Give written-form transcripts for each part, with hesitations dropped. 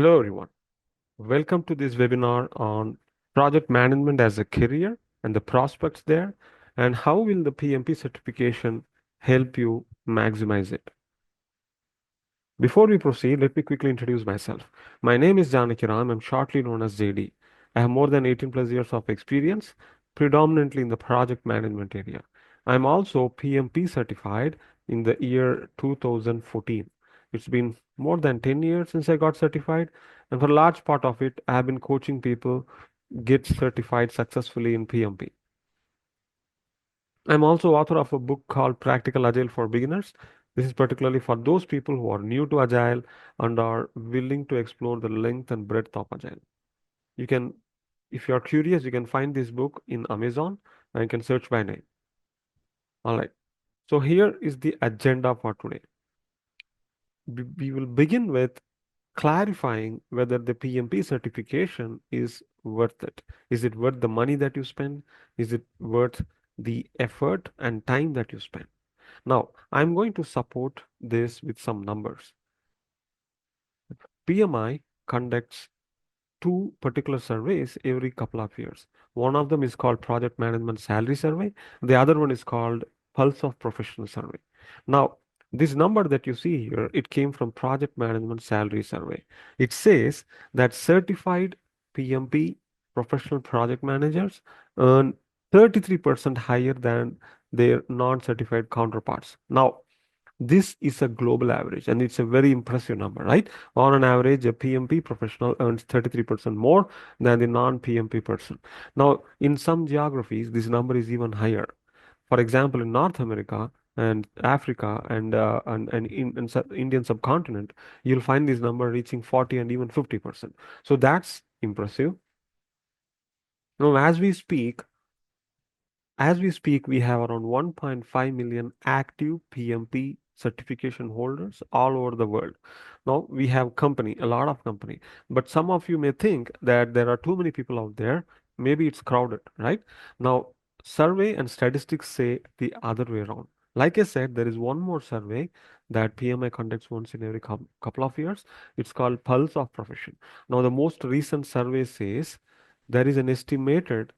Hello, everyone. Welcome to this webinar on project management as a career and the prospects there, and how will the PMP certification help you maximize it. Before we proceed, let me quickly introduce myself. My name is Janakiram. I'm shortly known as JD. I have more than 18 plus years of experience, predominantly in the project management area. I'm also PMP certified in the year 2014. It's been more than 10 years since I got certified, and for a large part of it, I have been coaching people get certified successfully in PMP. I'm also author of a book called Practical Agile for Beginners. This is particularly for those people who are new to Agile and are willing to explore the length and breadth of Agile. You can, if you're curious, you can find this book in Amazon and you can search by name. All right. So here is the agenda for today. We will begin with clarifying whether the PMP certification is worth it. Is it worth the money that you spend? Is it worth the effort and time that you spend? Now, I'm going to support this with some numbers. PMI conducts two particular surveys every couple of years. One of them is called Project Management Salary Survey. The other one is called Pulse of Professional Survey. Now, this number that you see here, it came from Project Management Salary Survey. It says that certified PMP professional project managers earn 33% higher than their non-certified counterparts. Now, this is a global average and it's a very impressive number, right? On an average, a PMP professional earns 33% more than the non-PMP person. Now, in some geographies, this number is even higher. For example, in North America and Africa and Indian subcontinent, you'll find this number reaching 40 and even 50%. So that's impressive. Now, as we speak, we have around 1.5 million active PMP certification holders all over the world. Now we have a lot of company, but some of you may think that there are too many people out there. Maybe it's crowded, right? Now, survey and statistics say the other way around. Like I said, there is one more survey that PMI conducts once in every couple of years. It's called Pulse of Profession. Now, the most recent survey says there is an estimated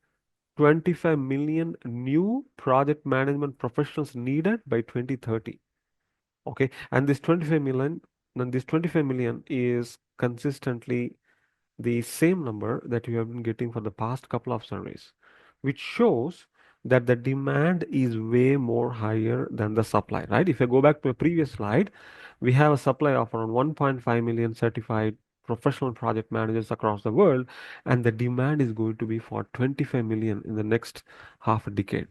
25 million new project management professionals needed by 2030. Okay, and this 25 million is consistently the same number that you have been getting for the past couple of surveys, which shows that the demand is way more higher than the supply, right? If I go back to a previous slide, we have a supply of around 1.5 million certified professional project managers across the world, and the demand is going to be for 25 million in the next half a decade.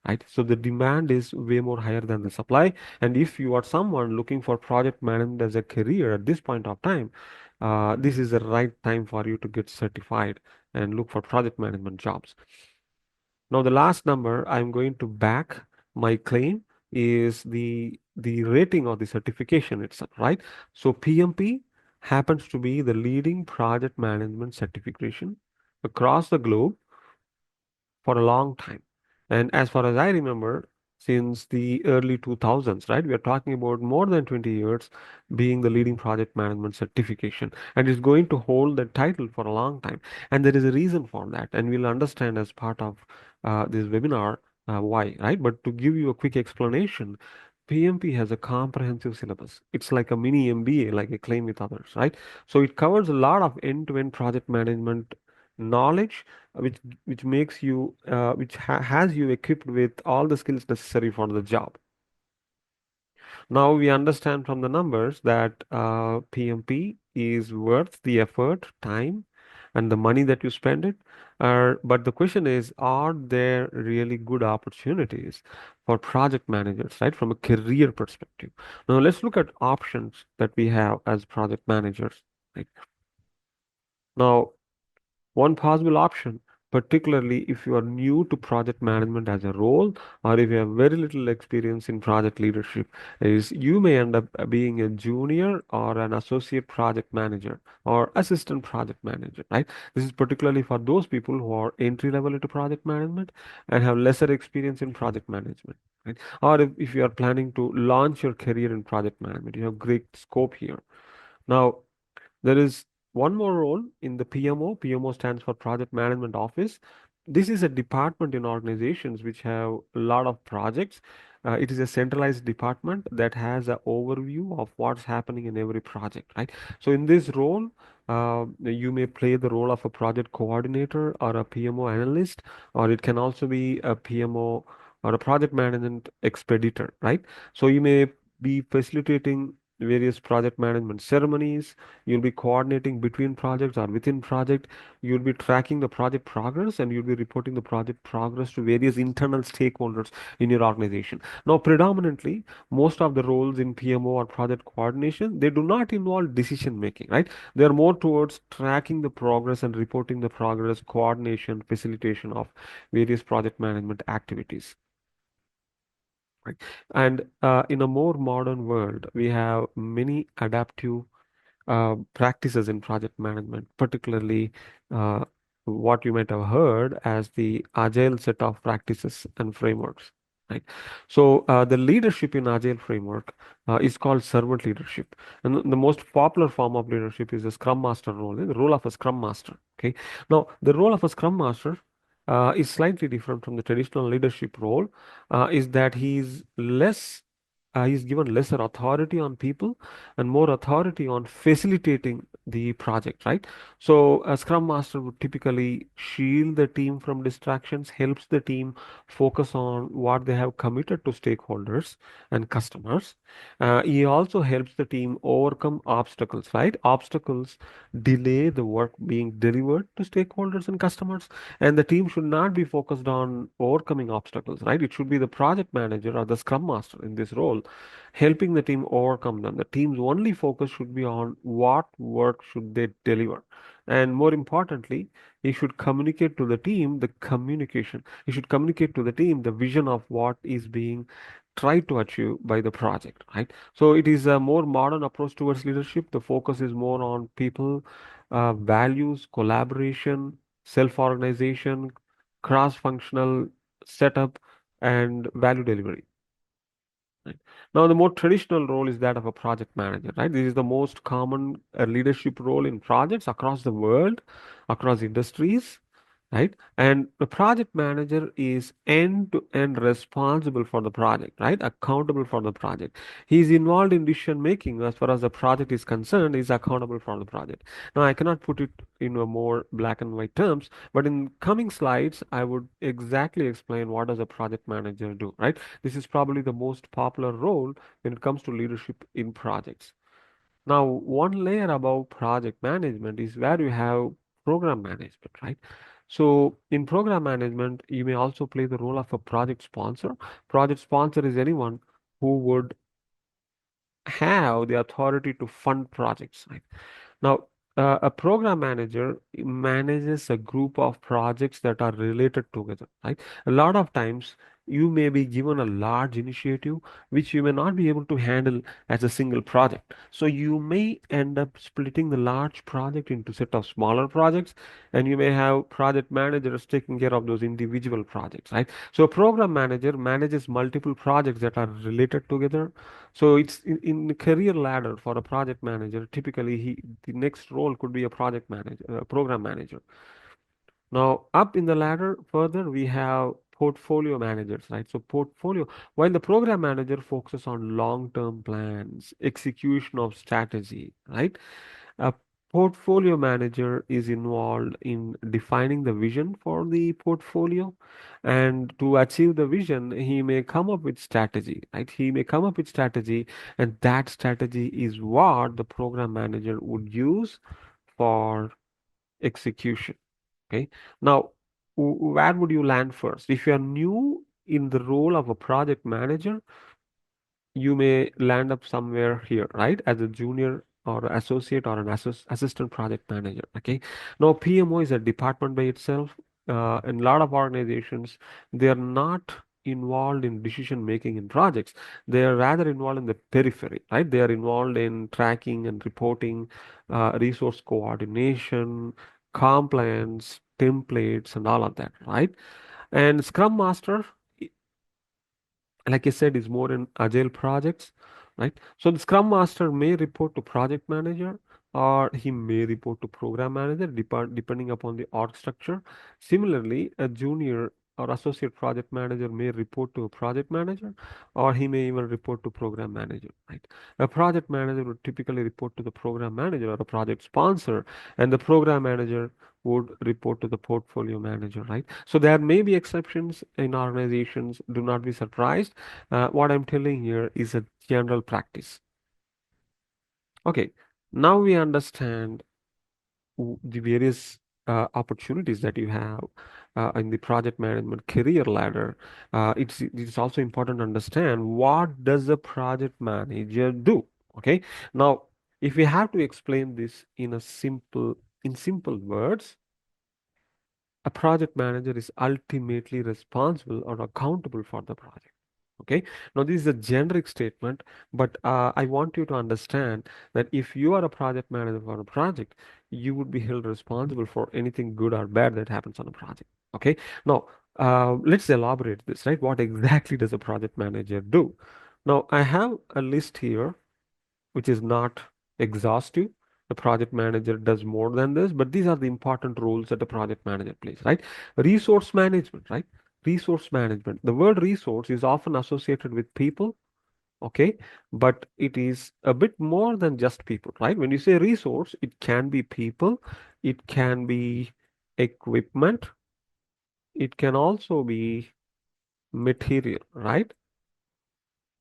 Right, so the demand is way more higher than the supply. And if you are someone looking for project management as a career at this point of time, this is the right time for you to get certified and look for project management jobs. Now, the last number I'm going to back my claim is the rating of the certification itself, right? So PMP happens to be the leading project management certification across the globe for a long time. And as far as I remember, since the early 2000s, right, we are talking about more than 20 years being the leading project management certification. And it's going to hold the title for a long time. And there is a reason for that. And we'll understand as part of this webinar why, right? But to give you a quick explanation, PMP has a comprehensive syllabus. It's like a mini MBA, like a claim with others, right? So it covers a lot of end-to-end project management knowledge, which makes you has you equipped with all the skills necessary for the job. Now we understand from the numbers that PMP is worth the effort, time, and the money that you spend it. But the question is, are there really good opportunities for project managers, right, from a career perspective? Now let's look at options that we have as project managers. Right? Now, one possible option, particularly if you are new to project management as a role, or if you have very little experience in project leadership, is you may end up being a junior or an associate project manager or assistant project manager, right? This is particularly for those people who are entry level into project management and have lesser experience in project management. Right? Or if you are planning to launch your career in project management, you have great scope here. Now, there is one more role in the PMO. PMO stands for Project Management Office. This is a department in organizations which have a lot of projects. It is a centralized department that has an overview of what's happening in every project, right? So in this role, you may play the role of a project coordinator or a PMO analyst, or it can also be a PMO or a project management expeditor, right? So you may be facilitating various project management ceremonies. You'll be coordinating between projects or within project. You'll be tracking the project progress, and you'll be reporting the project progress to various internal stakeholders in your organization. Now, predominantly, most of the roles in PMO or project coordination, they do not involve decision making, right? They are more towards tracking the progress and reporting the progress, coordination, facilitation of various project management activities. Right. And in a more modern world, we have many adaptive practices in project management, particularly uh, what you might have heard as the agile set of practices and frameworks. Right. So the leadership in agile framework is called servant leadership, and the most popular form of leadership is the Scrum Master role, the role of a Scrum Master. Okay. Now the role of a Scrum Master is slightly different from the traditional leadership role. Is that he's given lesser authority on people and more authority on facilitating the project, right? So a Scrum Master would typically shield the team from distractions, helps the team focus on what they have committed to stakeholders and customers. He also helps the team overcome obstacles, right? Obstacles delay the work being delivered to stakeholders and customers, and the team should not be focused on overcoming obstacles, right? It should be the project manager or the Scrum Master in this role helping the team overcome them. The team's only focus should be on what work should they deliver. And more importantly, he should communicate to the team the communication. He should communicate to the team the vision of what is being tried to achieve by the project, right? So it is a more modern approach towards leadership. The focus is more on people, values, collaboration, self-organization, cross-functional setup, and value delivery. Right. Now, the more traditional role is that of a project manager, right? This is the most common leadership role in projects across the world, across industries, right? And the project manager is end-to-end responsible for the project, right? Accountable for the project. He is involved in decision making as far as the project is concerned, is accountable for the project. Now, I cannot put it in a more black and white terms, but in coming slides, I would exactly explain what does a project manager do, right? This is probably the most popular role when it comes to leadership in projects. Now, one layer above project management is where you have program management, right? So, in program management, you may also play the role of a project sponsor. Project sponsor is anyone who would have the authority to fund projects, right? Now, a program manager manages a group of projects that are related together, right? A lot of times, you may be given a large initiative which you may not be able to handle as a single project. So you may end up splitting the large project into set of smaller projects, and you may have project managers taking care of those individual projects, right? So a program manager manages multiple projects that are related together. So it's in the career ladder for a project manager. Typically, the next role could be a project manager, a program manager. Now, up in the ladder further, we have portfolio managers, right? So portfolio, while the program manager focuses on long-term plans, execution of strategy, right? A portfolio manager is involved in defining the vision for the portfolio. And to achieve the vision, he may come up with strategy, right? He may come up with strategy, and that strategy is what the program manager would use for execution. Okay. Now, where would you land first? If you are new in the role of a project manager, you may land up somewhere here, right? As a junior or associate or an assistant project manager. Okay. Now, PMO is a department by itself. In a lot of organizations, they are not involved in decision making in projects. They are rather involved in the periphery, right? They are involved in tracking and reporting, resource coordination, compliance, templates, and all of that, right? And Scrum Master, like I said, is more in agile projects, right? So the Scrum Master may report to project manager. or he may report to program manager depending upon the org structure. Similarly, a junior or associate project manager may report to a project manager, or he may even report to program manager, right? A project manager would typically report to the program manager or a project sponsor, and the program manager would report to the portfolio manager, right? So there may be exceptions in organizations. Do not be surprised. What I'm telling here is a general practice. Okay, now we understand the various opportunities that you have in the project management career ladder. It's also important to understand what does a project manager do. Okay, now if we have to explain this in simple words, a project manager is ultimately responsible or accountable for the project. Okay, now this is a generic statement, but I want you to understand that if you are a project manager for a project, you would be held responsible for anything good or bad that happens on a project. Okay, now let's elaborate this, right? What exactly does a project manager do? Now, I have a list here which is not exhaustive. The project manager does more than this, but these are the important roles that the project manager plays, right? Resource management, right? Resource management. The word resource is often associated with people, okay? But it is a bit more than just people, right? When you say resource, it can be people, it can be equipment, it can also be material, right?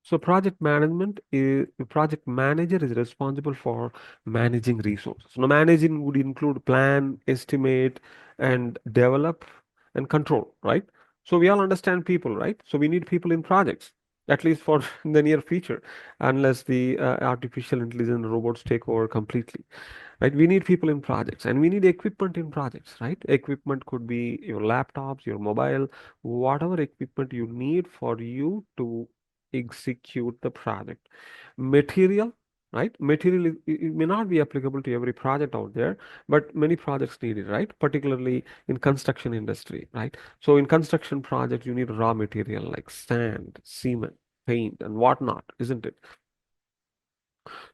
So project manager is responsible for managing resources. Now managing would include plan, estimate, and develop and control, right? So we all understand people, right? So we need people in projects, at least for the near future, unless the artificial intelligence robots take over completely, right? We need people in projects and we need equipment in projects, right? Equipment could be your laptops, your mobile, whatever equipment you need for you to execute the project. Material, right? Material it may not be applicable to every project out there, but many projects need it, right? Particularly in construction industry, right? So in construction projects, you need raw material like sand, cement, paint, and whatnot, isn't it?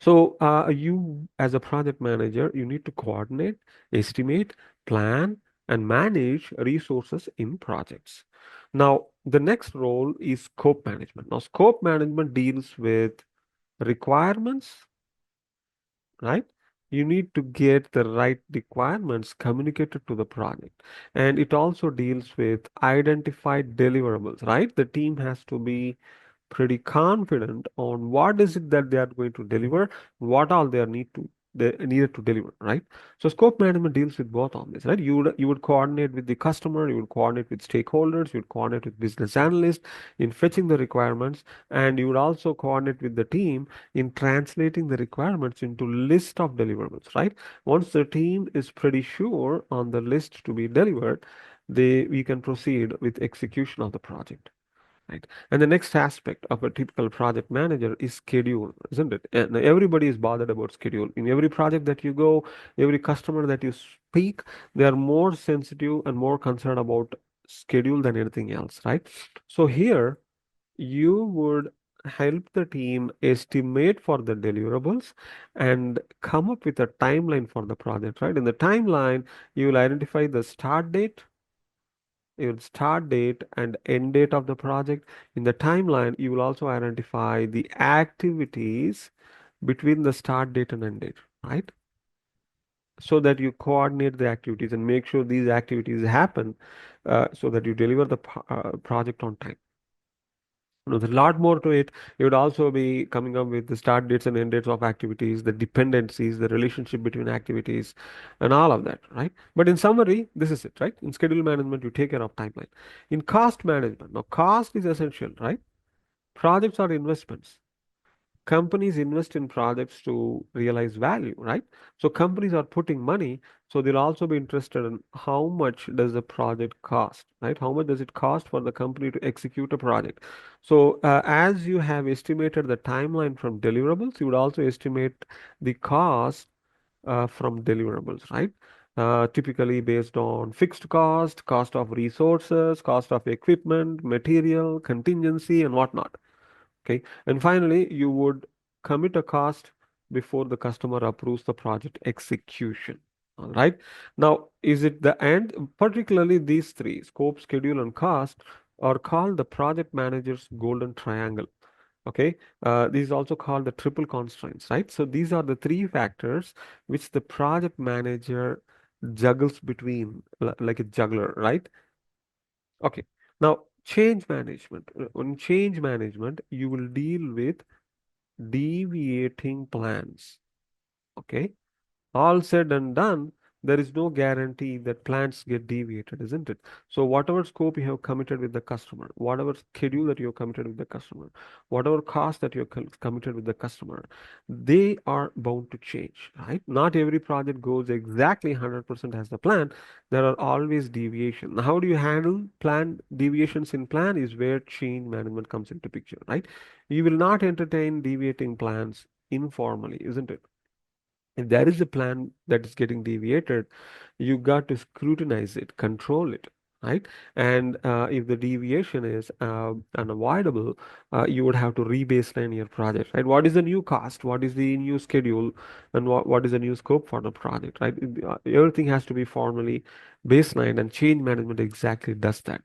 So you, as a project manager, you need to coordinate, estimate, plan, and manage resources in projects. Now, the next role is scope management. Now, scope management deals with requirements, right? You need to get the right requirements communicated to the project. And it also deals with identified deliverables, right? The team has to be pretty confident on what is it that they are going to deliver, what all they needed to deliver, right? So scope management deals with both on this, right? You would coordinate with the customer, you would coordinate with stakeholders, you would coordinate with business analysts in fetching the requirements, and you would also coordinate with the team in translating the requirements into list of deliverables, right? Once the team is pretty sure on the list to be delivered, we can proceed with execution of the project. Right. And the next aspect of a typical project manager is schedule, isn't it? And everybody is bothered about schedule. In every project that you go, every customer that you speak, they are more sensitive and more concerned about schedule than anything else, right? So here you would help the team estimate for the deliverables and come up with a timeline for the project, right? In the timeline, you will identify the start date, your start date and end date of the project. In the timeline, you will also identify the activities between the start date and end date, right? So that you coordinate the activities and make sure these activities happen so that you deliver the project on time. There's a lot more to it. You would also be coming up with the start dates and end dates of activities, the dependencies, the relationship between activities, and all of that, right? But in summary, this is it, right? In schedule management, you take care of timeline. In cost management, now cost is essential, right? Projects are investments. Companies invest in projects to realize value, right? So companies are putting money, so they'll also be interested in how much does the project cost, right? How much does it cost for the company to execute a project? So as you have estimated the timeline from deliverables, you would also estimate the cost from deliverables, right? Typically based on fixed cost, cost of resources, cost of equipment, material, contingency, and whatnot. Okay. And finally, you would commit a cost before the customer approves the project execution. All right. Now, is it the end? Particularly these three, scope, schedule, and cost, are called the project manager's golden triangle. Okay. These are also called the triple constraints, right? So these are the three factors which the project manager juggles between, like a juggler, right? Okay. Now, change management. On change management, you will deal with deviating plans. Okay. All said and done, there is no guarantee that plans get deviated, isn't it? So whatever scope you have committed with the customer, whatever schedule that you have committed with the customer, whatever cost that you have committed with the customer, they are bound to change, right? Not every project goes exactly 100% as the plan. There are always deviation. Now, how do you handle plan deviations in plan is where change management comes into picture, right? You will not entertain deviating plans informally, isn't it? If there is a plan that is getting deviated, you got to scrutinize it, control it, right? And if the deviation is unavoidable, you would have to rebaseline your project, right? What is the new cost? What is the new schedule? And what is the new scope for the project, right? Everything has to be formally baselined, and change management exactly does that.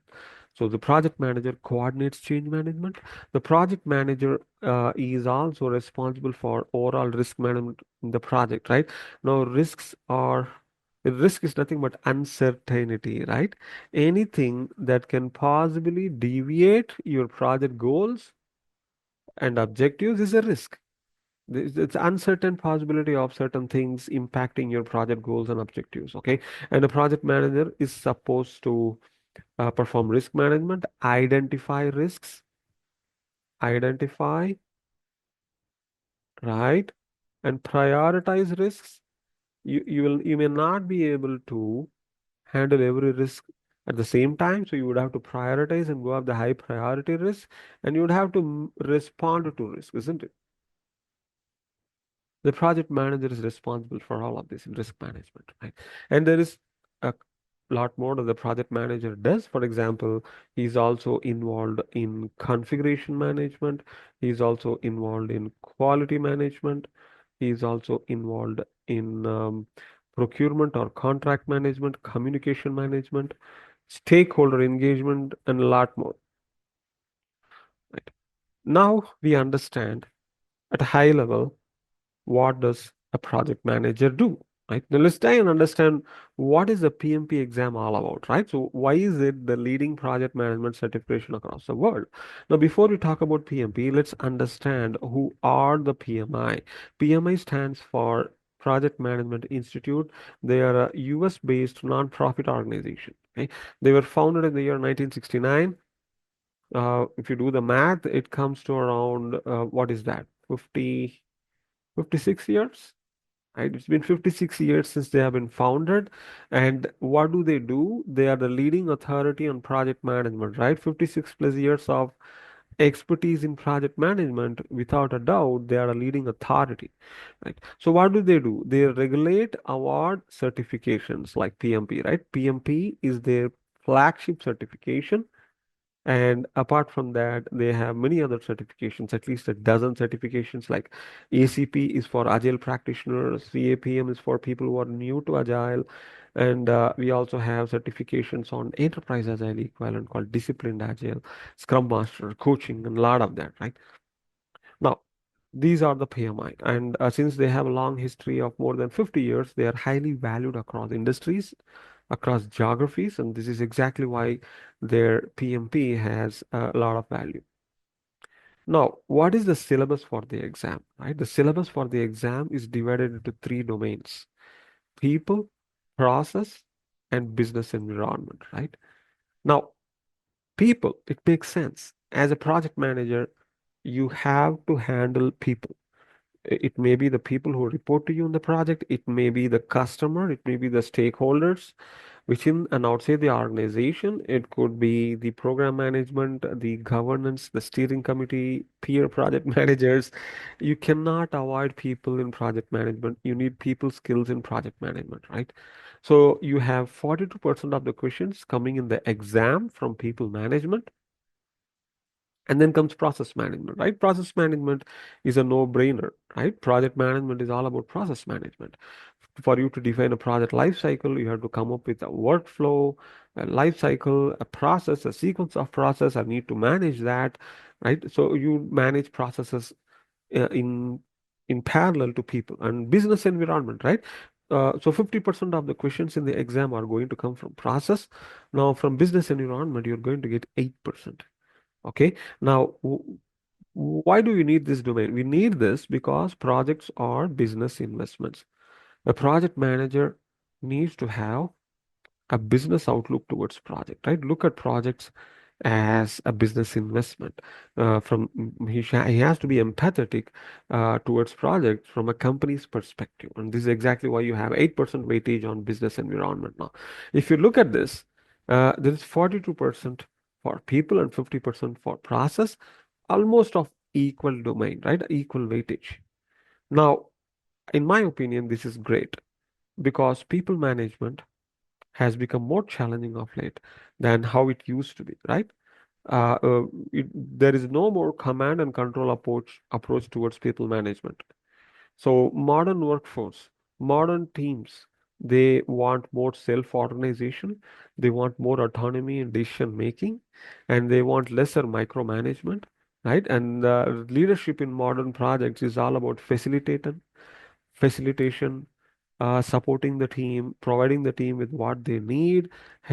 So the project manager coordinates change management. The project manager is also responsible for overall risk management in the project, right? Now, risk is nothing but uncertainty, right? Anything that can possibly deviate your project goals and objectives is a risk. It's uncertain possibility of certain things impacting your project goals and objectives, okay? And the project manager is supposed to perform risk management, identify, right, and prioritize risks. You may not be able to handle every risk at the same time, so you would have to prioritize and go up the high priority risk, and you would have to respond to risk, isn't it? The project manager is responsible for all of this in risk management, right? And there is a lot more that the project manager does. For example, he's also involved in configuration management. He's also involved in quality management. He's also involved in procurement or contract management, communication management, stakeholder engagement, and a lot more. Right? Now we understand at a high level, what does a project manager do? Right? Now let's try and understand what is the PMP exam all about, right? So why is it the leading project management certification across the world? Now, before we talk about PMP, let's understand who are the PMI. PMI stands for Project Management Institute. They are a US-based non-profit organization. Okay? They were founded in the year 1969. If you do the math, it comes to around what is that? 56 years, right? It's been 56 years since they have been founded. And what do? They are the leading authority on project management, right? 56 plus years of expertise in project management. Without a doubt, they are a leading authority, right? So what do? They regulate award certifications like PMP, right? PMP is their flagship certification, and apart from that, they have many other certifications, at least a dozen certifications. Like ACP is for Agile practitioners, CAPM is for people who are new to Agile, and we also have certifications on Enterprise Agile equivalent called Disciplined Agile, Scrum Master, coaching, and a lot of that, right? Now, these are the PMI, and since they have a long history of more than 50 years, they are highly valued across industries, across geographies, and this is exactly why their PMP has a lot of value. Now, what is the syllabus for the exam, right? The syllabus for the exam is divided into three domains: people, process, and business environment, right? Now, people, it makes sense. As a project manager, you have to handle people. It may be the people who report to you in the project, it may be the customer, it may be the stakeholders within and outside the organization. It could be the program management, the governance, the steering committee, peer project managers. You cannot avoid people in project management. You need people skills in project management, right? So you have 42% of the questions coming in the exam from people management, And then comes process management, right? Process management is a no-brainer, right? Project management is all about process management. For you to define a project life cycle, you have to come up with a workflow, a life cycle, a process, a sequence of process. I need to manage that, right? So you manage processes uh, in in parallel to people and business environment, right? So 50% of the questions in the exam are going to come from process. Now, from business environment, you're going to get 8%. Okay. Now, why do we need this domain? We need this because projects are business investments. A project manager needs to have a business outlook towards project, right? Look at projects as a business investment. He has to be empathetic towards projects from a company's perspective, and this is exactly why you have 8% weightage on business environment now. If you look at this, there is 42% for people and 50% for process, almost of equal domain, right? Equal weightage. Now, in my opinion, this is great because people management has become more challenging of late than how it used to be, right? Uh, uh, there is no more command and control approach towards people management. So modern workforce, modern teams, they want more self-organization, they want more autonomy in decision making, and they want lesser micromanagement, right? And leadership in modern projects is all about facilitation, supporting the team, providing the team with what they need,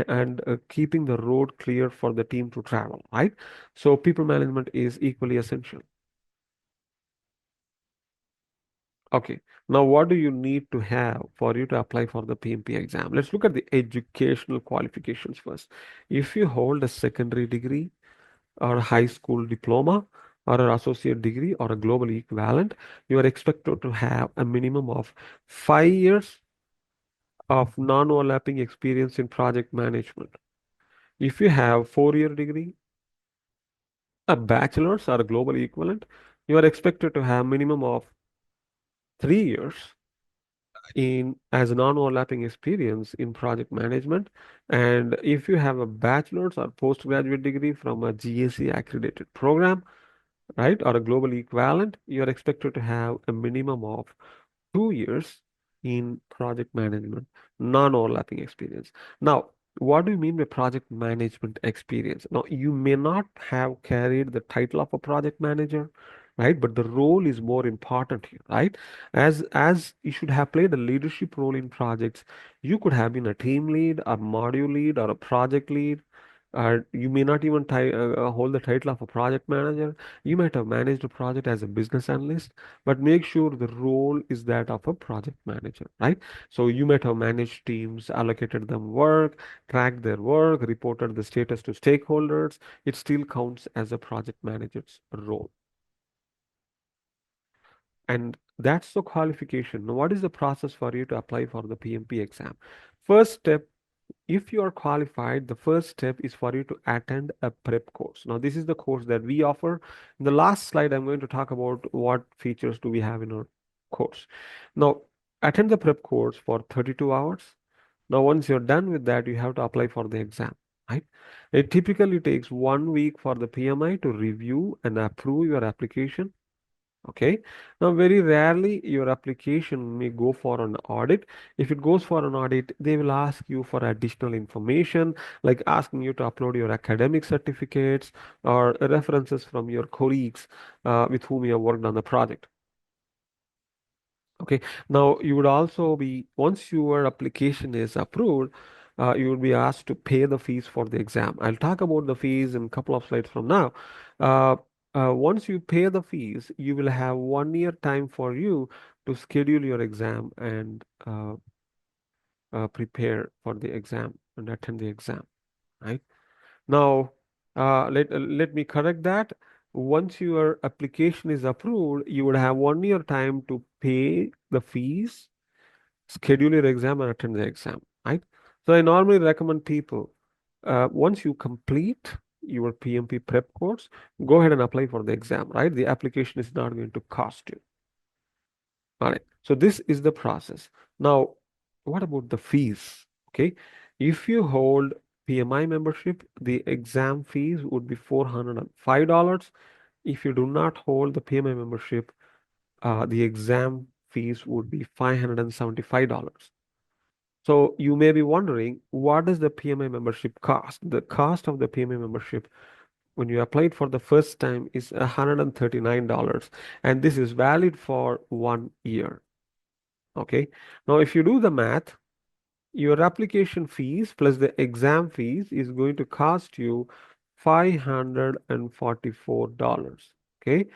and keeping the road clear for the team to travel, right? So people management is equally essential. Okay, now what do you need to have for you to apply for the PMP exam? Let's look at the educational qualifications first. If you hold a secondary degree or a high school diploma or an associate degree or a global equivalent, you are expected to have a minimum of 5 years of non-overlapping experience in project management. If you have 4 year degree, a bachelor's or a global equivalent, you are expected to have minimum of 3 years in as a non-overlapping experience in project management. And if you have a bachelor's or postgraduate degree from a GAC accredited program, right, or a global equivalent, you are expected to have a minimum of 2 years in project management, non-overlapping experience. Now, what do you mean by project management experience? Now, you may not have carried the title of a project manager, right? But the role is more important here, right? As you should have played a leadership role in projects, you could have been a team lead, a module lead, or a project lead. You may not even hold the title of a project manager. You might have managed a project as a business analyst, but make sure the role is that of a project manager, right? So you might have managed teams, allocated them work, tracked their work, reported the status to stakeholders. It still counts as a project manager's role. And that's the qualification. Now, what is the process for you to apply for the PMP exam? First step, if you are qualified, the first step is for you to attend a prep course. Now, this is the course that we offer. In the last slide, I'm going to talk about what features do we have in our course. Now, attend the prep course for 32 hours. Now, once you're done with that, you have to apply for the exam, right? It typically takes 1 week for the PMI to review and approve your application. Okay. Now, very rarely your application may go for an audit. If it goes for an audit, they will ask you for additional information, like asking you to upload your academic certificates or references from your colleagues with whom you have worked on the project. Okay. Now, you would also be, once your application is approved, you will be asked to pay the fees for the exam. I'll talk about the fees in a couple of slides from now. Uh, Once you pay the fees, you will have 1 year time for you to schedule your exam and prepare for the exam and attend the exam, right? Now, let me correct that. Once your application is approved, you would have 1 year time to pay the fees, schedule your exam, and attend the exam, right? So I normally recommend people, once you complete your PMP prep course, go ahead and apply for the exam, right? The application is not going to cost you. All right. So this is the process. Now, what about the fees? Okay. If you hold PMI membership, the exam fees would be $405. If you do not hold the PMI membership, the exam fees would be $575. So you may be wondering, what does the PMI membership cost? The cost of the PMI membership when you applied for the first time is $139, and this is valid for 1 year. Okay. Now, if you do the math, your application fees plus the exam fees is going to cost you $544. Okay.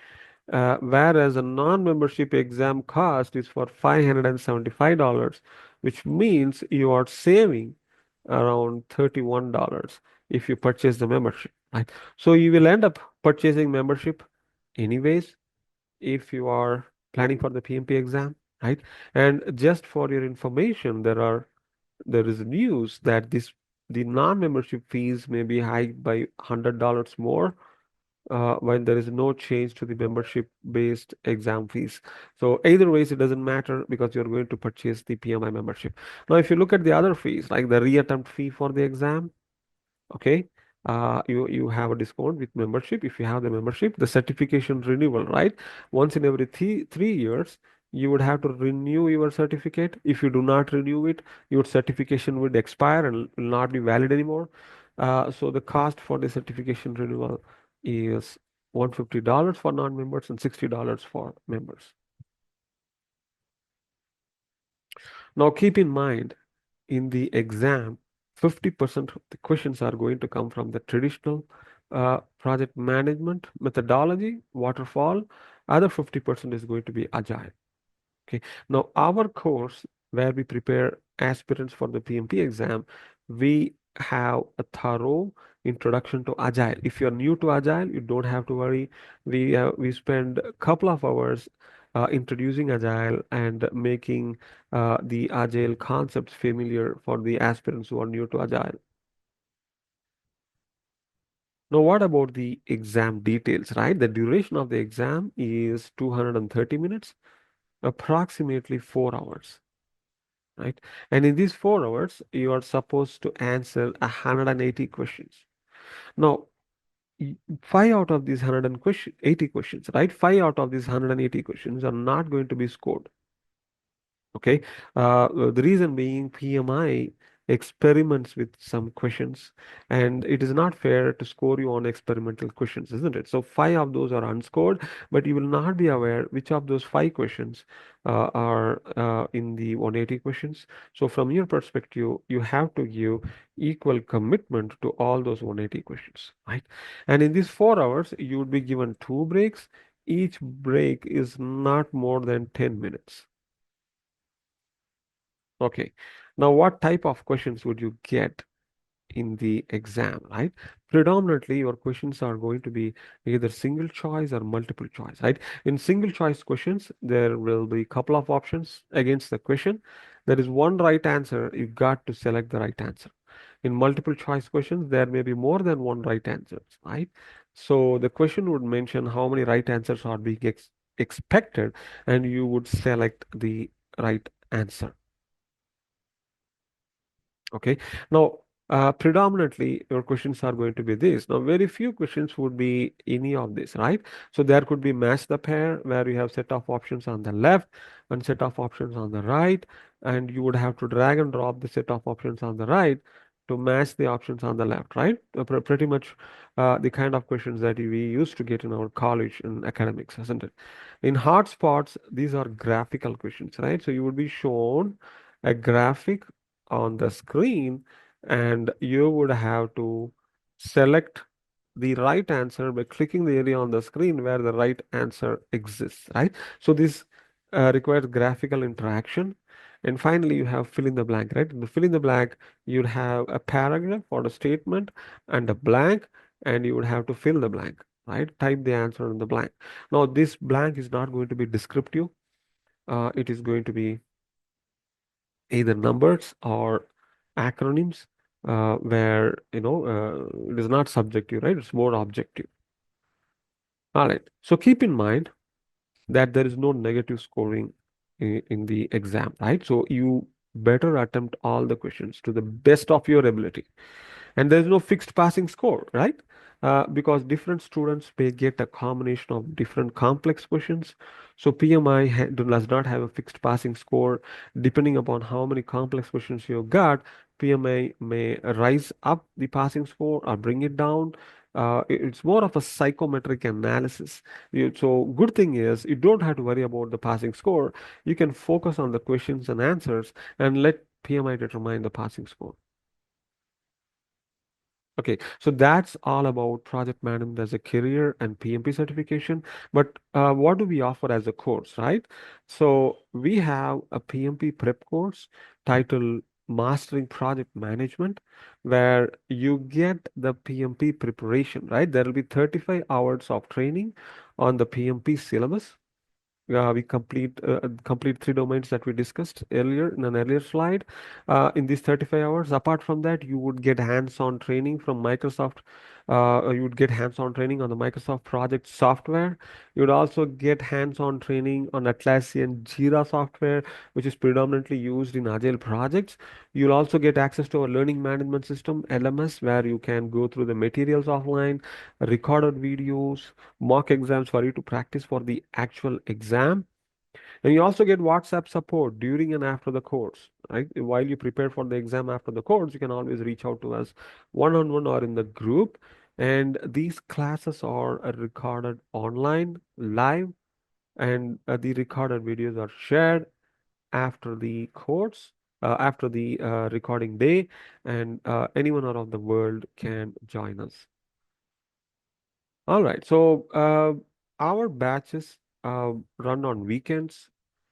Whereas a non-membership exam cost is for $575, which means you are saving around $31 if you purchase the membership, right? So you will end up purchasing membership anyways if you are planning for the PMP exam, right? And just for your information, there is news that the non-membership fees may be hiked by $100 more when there is no change to the membership-based exam fees. So either ways, it doesn't matter because you're going to purchase the PMI membership. Now, if you look at the other fees, like the reattempt fee for the exam, okay, you have a discount with membership. If you have the membership, the certification renewal, right? Once in every 3 years, you would have to renew your certificate. If you do not renew it, your certification would expire and will not be valid anymore. So the cost for the certification renewal is $150 for non-members and $60 for members. Now keep in mind, in the exam, 50% of the questions are going to come from the traditional project management methodology, waterfall. Other 50% is going to be agile. Okay. Now, our course, where we prepare aspirants for the PMP exam, we have a thorough introduction to Agile. If you're new to Agile, you don't have to worry. We spend a couple of hours introducing Agile and making the Agile concepts familiar for the aspirants who are new to Agile. Now, what about the exam details, right? The duration of the exam is 230 minutes, approximately 4 hours. Right? And in these 4 hours, you are supposed to answer 180 questions. Now, five out of these 180 questions, right? Five out of these 180 questions are not going to be scored. Okay. The reason being PMI experiments with some questions, and it is not fair to score you on experimental questions, isn't it? So five of those are unscored, but you will not be aware which of those five questions are in the 180 questions. So from your perspective, you have to give equal commitment to all those 180 questions, right? And in these 4 hours, you would be given two breaks. Each break is not more than 10 minutes. Okay. Now, what type of questions would you get in the exam, right? Predominantly, your questions are going to be either single choice or multiple choice, right? In single choice questions, there will be a couple of options against the question. There is one right answer. You've got to select the right answer. In multiple choice questions, there may be more than one right answer, right? So the question would mention how many right answers are being expected, and you would select the right answer. Okay. Now, predominantly, your questions are going to be this. Now, very few questions would be any of this, right? So there could be match the pair where you have set of options on the left and set of options on the right, and you would have to drag and drop the set of options on the right to match the options on the left, right? Pretty much the kind of questions that we used to get in our college and academics, isn't it? In hotspots, these are graphical questions, right? So you would be shown a graphic on the screen, and you would have to select the right answer by clicking the area on the screen where the right answer exists, right? So this requires graphical interaction. And finally, you have fill in the blank, right? In the fill in the blank, you'd have a paragraph or a statement and a blank, and you would have to fill the blank, right? Type the answer in the blank. Now, this blank is not going to be descriptive. It is going to be either numbers or acronyms where it is not subjective, right? It's more objective. All right. So keep in mind that there is no negative scoring in the exam, right? So you better attempt all the questions to the best of your ability. And there's no fixed passing score, right? Because different students may get a combination of different complex questions. So PMI does not have a fixed passing score. Depending upon how many complex questions you got, PMI may rise up the passing score or bring it down. It's more of a psychometric analysis. So good thing is you don't have to worry about the passing score. You can focus on the questions and answers and let PMI determine the passing score. Okay, so that's all about project management as a career and PMP certification. But what do we offer as a course, right? So we have a PMP prep course titled Mastering Project Management, where you get the PMP preparation, right? There will be 35 hours of training on the PMP syllabus. We complete three domains that we discussed earlier in an earlier slide. In these 35 hours, apart from that, you would get hands-on training from Microsoft. You would get hands-on training on the Microsoft project software. You would also get hands-on training on Atlassian Jira software, which is predominantly used in agile projects. You'll also get access to our learning management system, LMS, where you can go through the materials offline, recorded videos, mock exams for you to practice for the actual exam. And you also get WhatsApp support during and after the course, right? While you prepare for the exam after the course, you can always reach out to us one on one or in the group. And these classes are recorded online, live, and the recorded videos are shared after the course, after the recording day, and anyone around the world can join us. All right. So our batches run on weekends.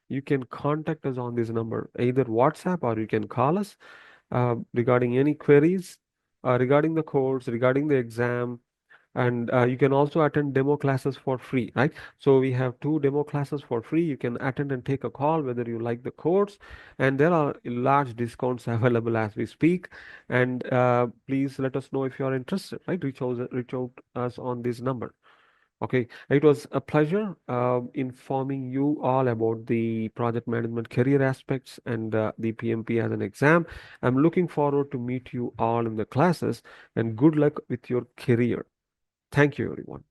You can contact us on this number, either WhatsApp or you can call us regarding any queries regarding the course, regarding the exam, and you can also attend demo classes for free, right? So we have two demo classes for free. You can attend and take a call whether you like the course, and there are large discounts available as we speak. And please let us know if you are interested, right? Reach out us on this number. Okay, it was a pleasure informing you all about the project management career aspects and the PMP as an exam. I'm looking forward to meet you all in the classes and good luck with your career. Thank you, everyone.